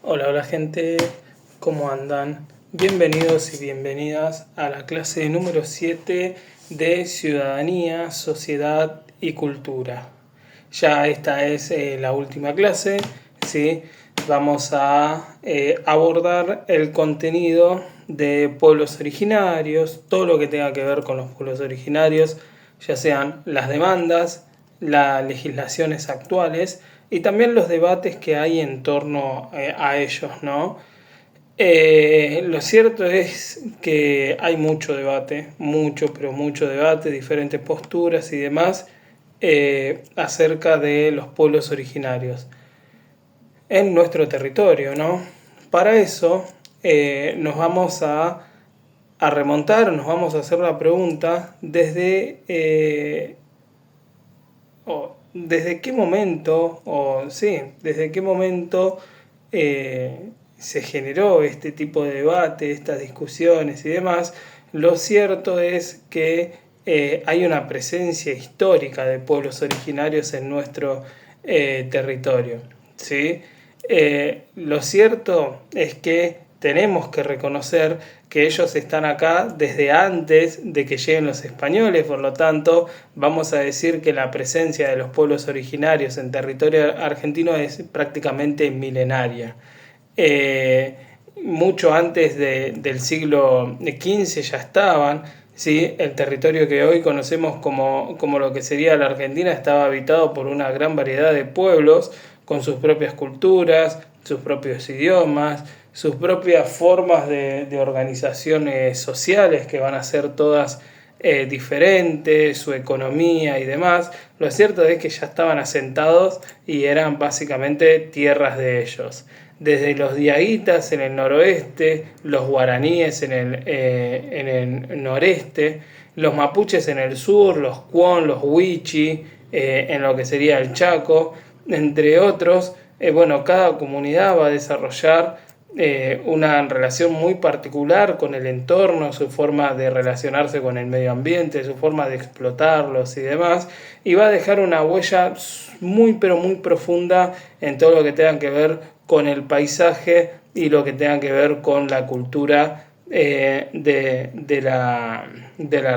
Hola gente, ¿cómo andan? Bienvenidos y bienvenidas a la clase número 7 de Ciudadanía, Sociedad y Cultura. Ya esta es la última clase, ¿sí? Vamos a abordar el contenido de pueblos originarios, todo lo que tenga que ver con los pueblos originarios, ya sean las demandas, las legislaciones actuales y también los debates que hay en torno a ellos, ¿no? Lo cierto es que hay mucho debate, pero mucho debate, diferentes posturas y demás acerca de los pueblos originarios en nuestro territorio, ¿no? Para eso nos vamos a remontar, nos vamos a hacer la pregunta desde qué momento, desde qué momento se generó este tipo de debate, estas discusiones y demás. Lo cierto es que hay una presencia histórica de pueblos originarios en nuestro territorio, ¿sí? Lo cierto es que tenemos que reconocer que ellos están acá desde antes de que lleguen los españoles, por lo tanto vamos a decir que la presencia de los pueblos originarios en territorio argentino es prácticamente milenaria. Mucho antes del siglo XV ya estaban, ¿sí? El territorio que hoy conocemos como lo que sería la Argentina estaba habitado por una gran variedad de pueblos con sus propias culturas, sus propios idiomas, sus propias formas de organizaciones sociales que van a ser todas diferentes, su economía y demás. Lo cierto es que ya estaban asentados y eran básicamente tierras de ellos. Desde los diaguitas en el noroeste, los guaraníes en el noreste, los mapuches en el sur, los cuon, los huichi en lo que sería el Chaco, entre otros. Cada comunidad va a desarrollar una relación muy particular con el entorno, su forma de relacionarse con el medio ambiente, su forma de explotarlos y demás, y va a dejar una huella muy profunda en todo lo que tenga que ver con el paisaje y lo que tenga que ver con la cultura de la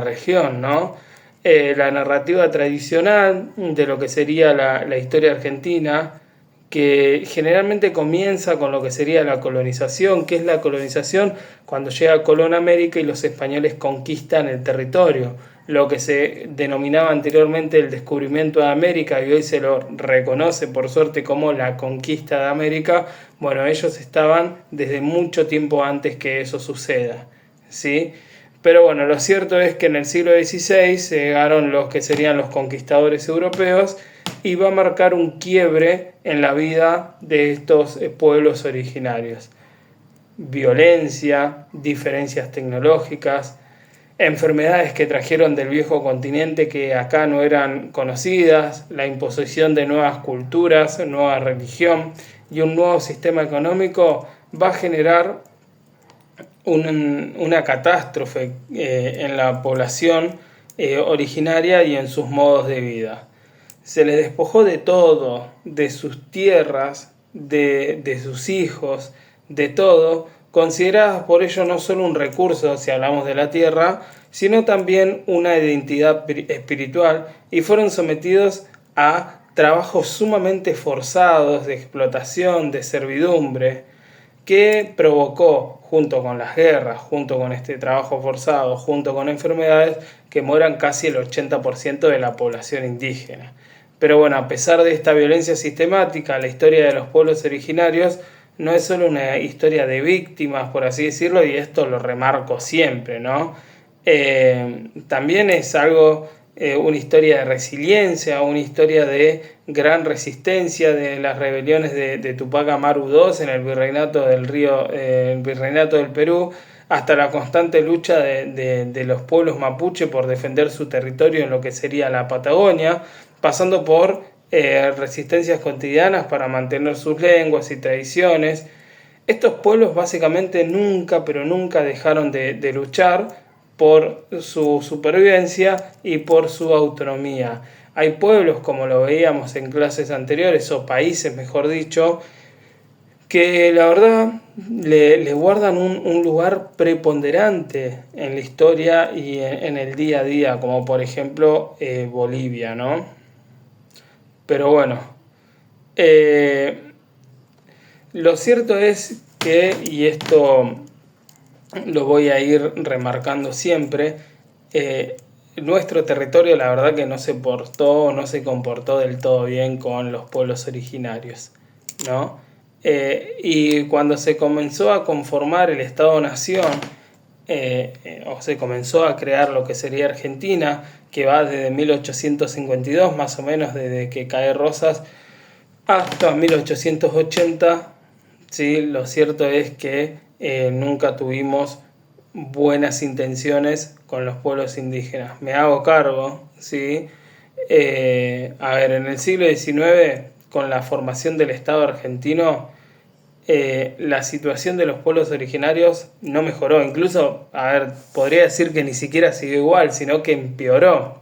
región, ¿no? La narrativa tradicional de lo que sería la historia argentina, que generalmente comienza con lo que sería la colonización. ¿Qué es la colonización? Cuando llega Colón a América y los españoles conquistan el territorio, lo que se denominaba anteriormente el descubrimiento de América y hoy se lo reconoce por suerte como la conquista de América. Bueno, ellos estaban desde mucho tiempo antes que eso suceda, ¿sí? Pero bueno, lo cierto es que en el siglo XVI llegaron los que serían los conquistadores europeos y va a marcar un quiebre en la vida de estos pueblos originarios. Violencia, diferencias tecnológicas, enfermedades que trajeron del viejo continente que acá no eran conocidas, la imposición de nuevas culturas, nueva religión y un nuevo sistema económico va a generar una catástrofe en la población originaria y en sus modos de vida. Se les despojó de todo, de sus tierras, de sus hijos, de todo, consideradas por ello no solo un recurso, si hablamos de la tierra, sino también una identidad espiritual, y fueron sometidos a trabajos sumamente forzados, de explotación, de servidumbre, que provocó, junto con las guerras, junto con este trabajo forzado, junto con enfermedades, que mueran casi el 80% de la población indígena. Pero bueno, a pesar de esta violencia sistemática, la historia de los pueblos originarios no es solo una historia de víctimas, por así decirlo, y esto lo remarco siempre, ¿no? También es una historia de resiliencia, una historia de gran resistencia de las rebeliones de Tupac Amaru II en el virreinato el virreinato del Perú, hasta la constante lucha de los pueblos mapuche por defender su territorio en lo que sería la Patagonia, pasando por resistencias cotidianas para mantener sus lenguas y tradiciones. Estos pueblos básicamente nunca dejaron de luchar por su supervivencia y por su autonomía. Hay pueblos, como lo veíamos en clases anteriores, o países, mejor dicho, que la verdad le guardan un lugar preponderante en la historia y en el día a día, como por ejemplo Bolivia, ¿no? Pero bueno, lo cierto es que, y esto lo voy a ir remarcando siempre, nuestro territorio la verdad que no se portó, no se comportó del todo bien con los pueblos originarios, ¿no? Y cuando se comenzó a conformar el Estado-Nación, o se comenzó a crear lo que sería Argentina, que va desde 1852, más o menos desde que cae Rosas, hasta 1880, ¿sí? Lo cierto es que nunca tuvimos buenas intenciones con los pueblos indígenas. Me hago cargo, ¿sí? A ver, en el siglo XIX, con la formación del Estado argentino, la situación de los pueblos originarios no mejoró. Incluso, a ver, podría decir que ni siquiera siguió igual, sino que empeoró.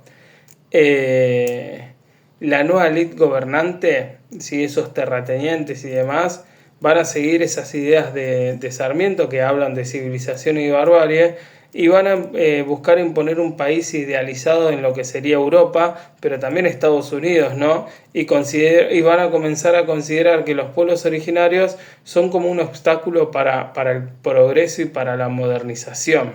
La nueva élite gobernante, ¿sí? Esos terratenientes y demás, van a seguir esas ideas de Sarmiento que hablan de civilización y barbarie, y van a buscar imponer un país idealizado en lo que sería Europa, pero también Estados Unidos, ¿no? Y van a comenzar a considerar que los pueblos originarios son como un obstáculo para el progreso y para la modernización.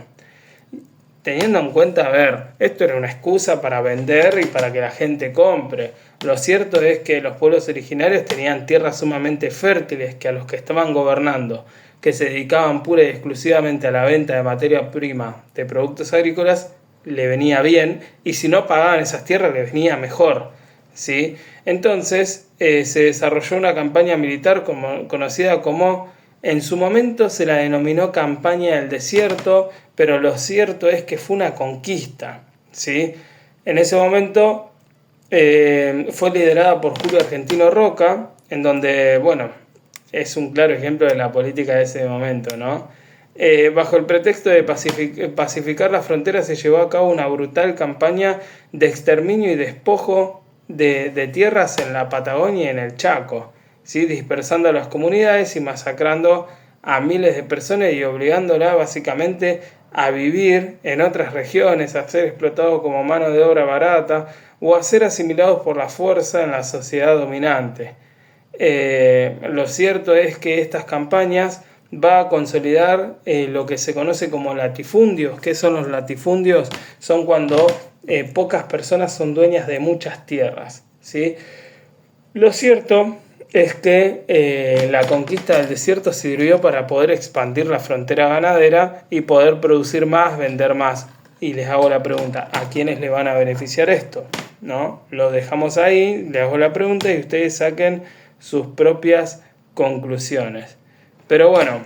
Teniendo en cuenta, a ver, esto era una excusa para vender y para que la gente compre. Lo cierto es que los pueblos originarios tenían tierras sumamente fértiles que a los que estaban gobernando, que se dedicaban pura y exclusivamente a la venta de materia prima de productos agrícolas, le venía bien, y si no pagaban esas tierras, les venía mejor, ¿sí? Entonces se desarrolló una campaña militar conocida como, en su momento se la denominó Campaña del Desierto, pero lo cierto es que fue una conquista, ¿sí? En ese momento fue liderada por Julio Argentino Roca, en donde, bueno, es un claro ejemplo de la política de ese momento, ¿no? Bajo el pretexto de pacificar las fronteras se llevó a cabo una brutal campaña de exterminio y despojo de tierras en la Patagonia y en el Chaco, ¿sí? Dispersando a las comunidades y masacrando a miles de personas y obligándolas básicamente a vivir en otras regiones, a ser explotados como mano de obra barata o a ser asimilados por la fuerza en la sociedad dominante. Lo cierto es que estas campañas va a consolidar lo que se conoce como latifundios. ¿Qué son los latifundios? Son cuando pocas personas son dueñas de muchas tierras, ¿sí? Lo cierto es que la conquista del desierto sirvió para poder expandir la frontera ganadera y poder producir más, vender más. Y les hago la pregunta, ¿a quiénes le van a beneficiar esto? ¿No? Lo dejamos ahí, les hago la pregunta y ustedes saquen sus propias conclusiones. Pero bueno,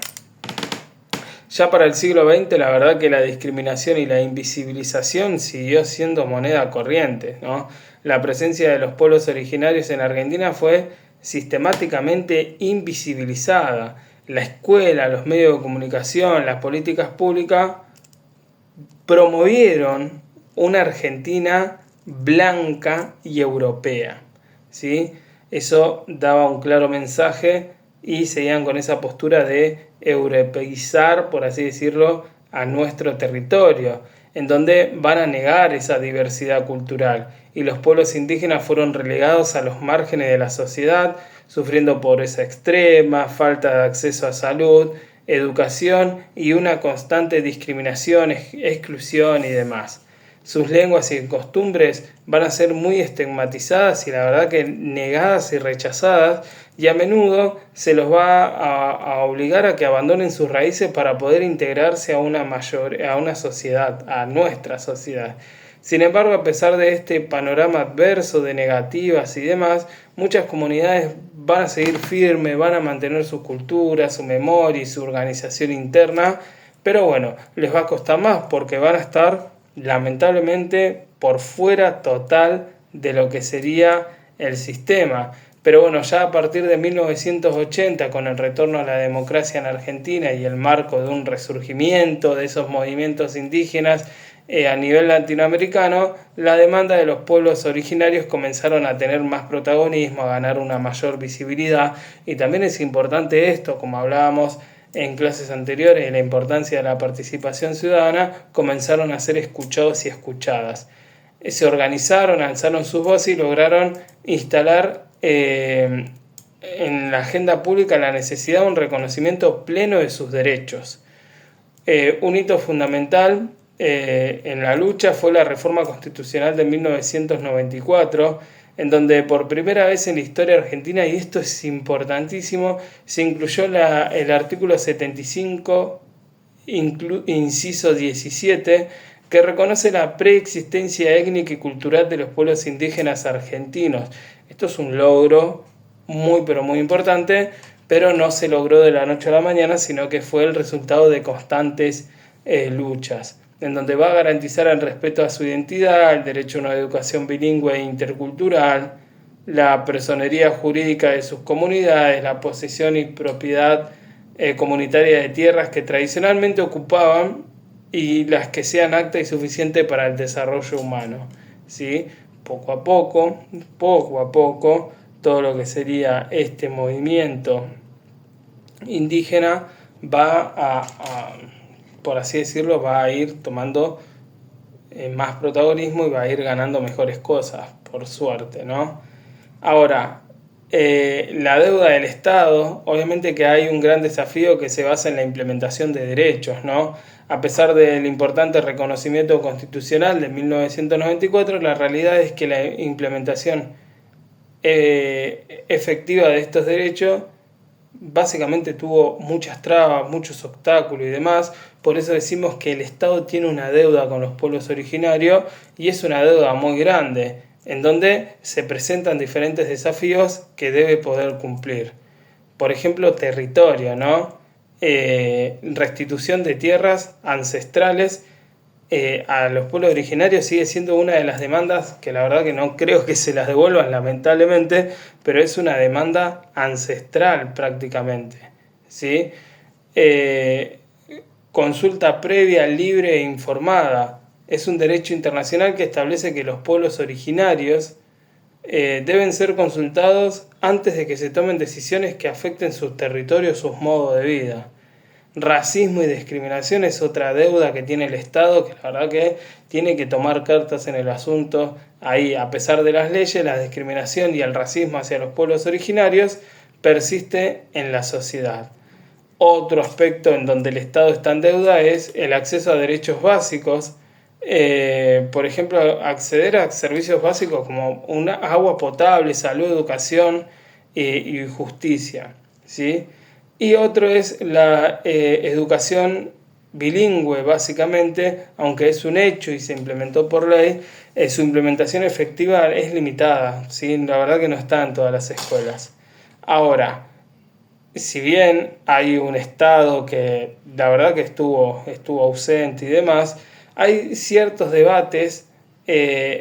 ya para el siglo XX la verdad que la discriminación y la invisibilización siguió siendo moneda corriente, ¿no? La presencia de los pueblos originarios en Argentina fue sistemáticamente invisibilizada. La escuela, los medios de comunicación, las políticas públicas promovieron una Argentina blanca y europea, ¿sí? Eso daba un claro mensaje y seguían con esa postura de europeizar, por así decirlo, a nuestro territorio, en donde van a negar esa diversidad cultural y los pueblos indígenas fueron relegados a los márgenes de la sociedad, sufriendo pobreza extrema, falta de acceso a salud, educación y una constante discriminación, exclusión y demás. Sus lenguas y costumbres van a ser muy estigmatizadas y la verdad que negadas y rechazadas, y a menudo se los va a obligar a que abandonen sus raíces para poder integrarse a una sociedad, a nuestra sociedad. Sin embargo, a pesar de este panorama adverso de negativas y demás, muchas comunidades van a seguir firmes, van a mantener su cultura, su memoria y su organización interna, pero bueno, les va a costar más porque van a estar lamentablemente por fuera total de lo que sería el sistema. Pero bueno, ya a partir de 1980, con el retorno a la democracia en Argentina y el marco de un resurgimiento de esos movimientos indígenas a nivel latinoamericano, la demanda de los pueblos originarios comenzaron a tener más protagonismo, a ganar una mayor visibilidad. Y también es importante esto, como hablábamos en clases anteriores, de la importancia de la participación ciudadana, comenzaron a ser escuchados y escuchadas. Se organizaron, alzaron sus voces y lograron instalar en la agenda pública la necesidad de un reconocimiento pleno de sus derechos. Un hito fundamental en la lucha fue la reforma constitucional de 1994, en donde por primera vez en la historia argentina, y esto es importantísimo, se incluyó el artículo 75, inciso 17, que reconoce la preexistencia étnica y cultural de los pueblos indígenas argentinos. Esto es un logro muy pero muy importante, pero no se logró de la noche a la mañana, sino que fue el resultado de constantes luchas, en donde va a garantizar el respeto a su identidad, el derecho a una educación bilingüe e intercultural, la personería jurídica de sus comunidades, la posesión y propiedad comunitaria de tierras que tradicionalmente ocupaban y las que sean aptas y suficientes para el desarrollo humano, ¿sí? Poco a poco, todo lo que sería este movimiento indígena va por así decirlo, va a ir tomando más protagonismo y va a ir ganando mejores cosas, por suerte, ¿no? Ahora, la deuda del Estado, obviamente que hay un gran desafío que se basa en la implementación de derechos, ¿no? A pesar del importante reconocimiento constitucional de 1994, la realidad es que la implementación efectiva de estos derechos básicamente tuvo muchas trabas, muchos obstáculos y demás. Por eso decimos que el Estado tiene una deuda con los pueblos originarios y es una deuda muy grande, en donde se presentan diferentes desafíos que debe poder cumplir. Por ejemplo, territorio, ¿no? Restitución de tierras ancestrales a los pueblos originarios sigue siendo una de las demandas que la verdad que no creo que se las devuelvan lamentablemente, pero es una demanda ancestral prácticamente, ¿sí? Consulta previa, libre e informada. Es un derecho internacional que establece que los pueblos originarios deben ser consultados antes de que se tomen decisiones que afecten sus territorios, sus modos de vida. Racismo y discriminación es otra deuda que tiene el Estado, que la verdad que tiene que tomar cartas en el asunto. Ahí, a pesar de las leyes, la discriminación y el racismo hacia los pueblos originarios persiste en la sociedad. Otro aspecto en donde el Estado está en deuda es el acceso a derechos básicos. Por ejemplo, acceder a servicios básicos como una agua potable, salud, educación y justicia, ¿sí? Y otro es la educación bilingüe, básicamente, aunque es un hecho y se implementó por ley, su implementación efectiva es limitada, ¿sí? La verdad que no está en todas las escuelas. Ahora, si bien hay un Estado que la verdad que estuvo ausente y demás, hay ciertos debates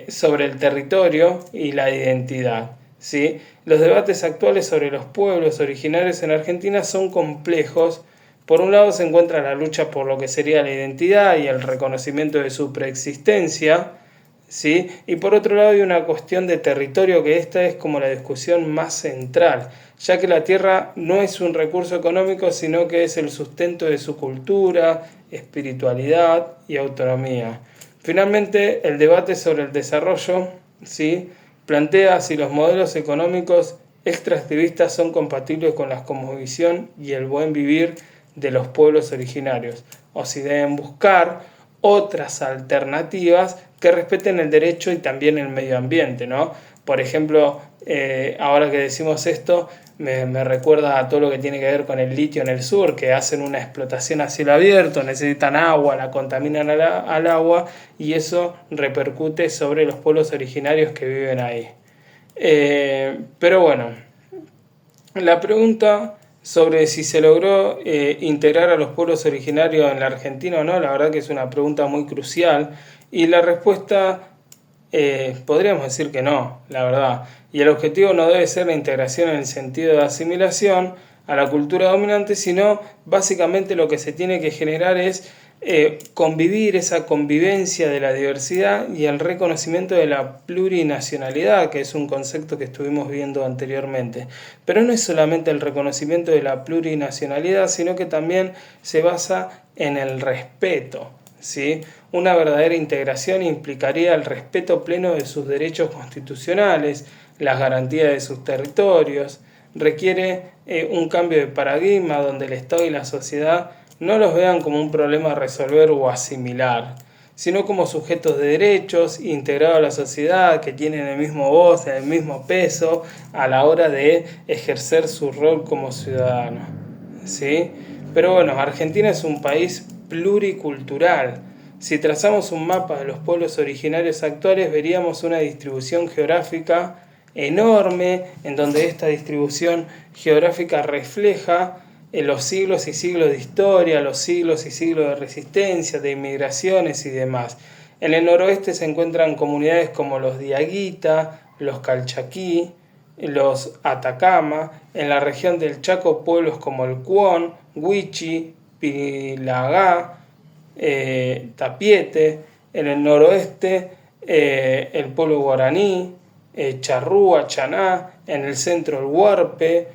sobre el territorio y la identidad, ¿sí? Los debates actuales sobre los pueblos originarios en Argentina son complejos. Por un lado se encuentra la lucha por lo que sería la identidad y el reconocimiento de su preexistencia, ¿sí? Y por otro lado hay una cuestión de territorio, que esta es como la discusión más central, ya que la tierra no es un recurso económico, sino que es el sustento de su cultura, espiritualidad y autonomía. Finalmente, el debate sobre el desarrollo, ¿sí?, plantea si los modelos económicos extractivistas son compatibles con la cosmovisión y el buen vivir de los pueblos originarios, o si deben buscar otras alternativas que respeten el derecho y también el medio ambiente, ¿no? Por ejemplo, ahora que decimos esto, me recuerda a todo lo que tiene que ver con el litio en el sur, que hacen una explotación a cielo abierto, necesitan agua, la contaminan al agua y eso repercute sobre los pueblos originarios que viven ahí. Pero bueno, la pregunta sobre si se logró integrar a los pueblos originarios en la Argentina o no, la verdad que es una pregunta muy crucial y la respuesta podríamos decir que no, la verdad. Y el objetivo no debe ser la integración en el sentido de asimilación a la cultura dominante, sino básicamente lo que se tiene que generar es convivir, esa convivencia de la diversidad y el reconocimiento de la plurinacionalidad, que es un concepto que estuvimos viendo anteriormente. Pero no es solamente el reconocimiento de la plurinacionalidad, sino que también se basa en el respeto, ¿sí? Una verdadera integración implicaría el respeto pleno de sus derechos constitucionales, las garantías de sus territorios, requiere un cambio de paradigma donde el Estado y la sociedad no los vean como un problema a resolver o asimilar, sino como sujetos de derechos integrados a la sociedad que tienen el mismo voz, el mismo peso a la hora de ejercer su rol como ciudadano, ¿sí? Pero bueno, Argentina es un país pluricultural. Si trazamos un mapa de los pueblos originarios actuales, veríamos una distribución geográfica enorme, en donde esta distribución geográfica refleja los siglos y siglos de historia, los siglos y siglos de resistencia, de inmigraciones y demás. En el noroeste se encuentran comunidades como los Diaguita, los Calchaquí, los Atacama. En la región del Chaco, pueblos como el Cuón, Huichi, Pilagá, Tapiete. En el noroeste, el pueblo guaraní, Charrúa, Chaná. En el centro, el Huarpe,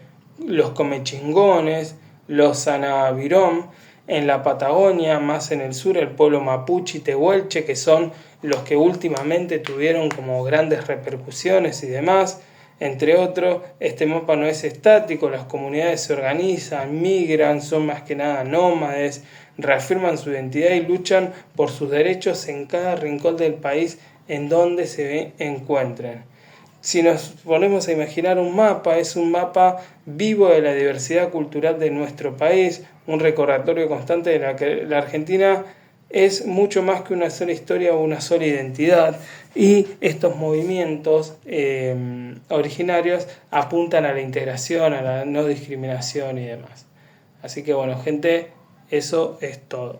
los Comechingones, los Sanavirón. En la Patagonia, más en el sur, el pueblo mapuche y tehuelche, que son los que últimamente tuvieron como grandes repercusiones y demás. Entre otros, este mapa no es estático, las comunidades se organizan, migran, son más que nada nómades, reafirman su identidad y luchan por sus derechos en cada rincón del país en donde se encuentren. Si nos ponemos a imaginar un mapa, es un mapa vivo de la diversidad cultural de nuestro país, un recordatorio constante de la que la Argentina es mucho más que una sola historia o una sola identidad, y estos movimientos originarios apuntan a la integración, a la no discriminación y demás. Así que bueno, gente, eso es todo.